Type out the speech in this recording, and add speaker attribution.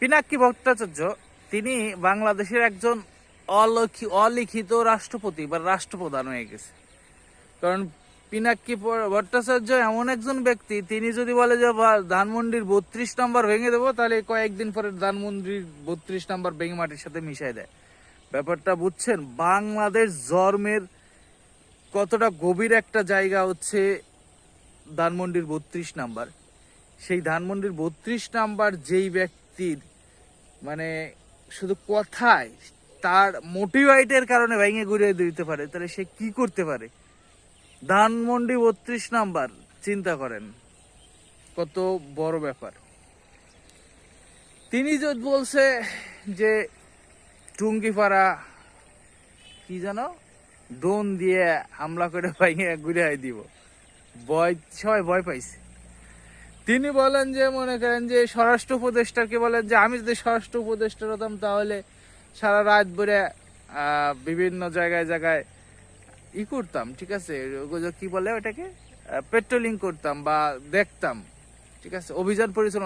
Speaker 1: পিনাক্কি ভট্টাচার্য তিনি বাংলাদেশের একজন অলিখিত রাষ্ট্রপতি বা রাষ্ট্রপ্রধান হয়ে গেছে। কারণ পিনাক্কি ভট্টাচার্য এমন একজন ব্যক্তি, তিনি যদি বলে যে ধানমন্ডির 32 নাম্বার ভেঙে দেবো, তাহলে কয়েকদিন পরে ধানমন্ডির 32 নাম্বার ভেঙে মাটির সাথে মিশাই দেয়। ব্যাপারটা বুঝছেন? বাংলাদেশ জন্মের কতটা গভীর একটা জায়গা হচ্ছে ধানমন্ডির 32 নাম্বার। সেই ধানমন্ডির 32 নাম্বার যেই ব্যক্তির মানে শুধু কথায় তার মোটিভেটের কারণে ভেঙে ঘুরিয়ে দিতে পারে, তাহলে সে কি করতে পারে? ধানমন্ডি 32 নাম্বার, চিন্তা করেন কত বড় ব্যাপার। তিনি যদি বলছে যে টুঙ্গিপাড়া কি জানো ডোন দিয়ে হামলা করে ভেঙে ঘুরিয়ে দিব, সবাই ভয় পাইছে। তিনি বলেন যে, মনে করেন যে স্বরাষ্ট্র উপদেষ্টাকে বলেন যে আমি যদি স্বরাষ্ট্র উপদেষ্টা হতাম তাহলে সারা রাত ভরে বিভিন্ন জায়গায় জায়গায় করতাম, ঠিক আছে, কি বলে ওটাকে, পেট্রোলিং করতাম বা দেখতাম, ঠিক আছে, অভিযান পরিচালনা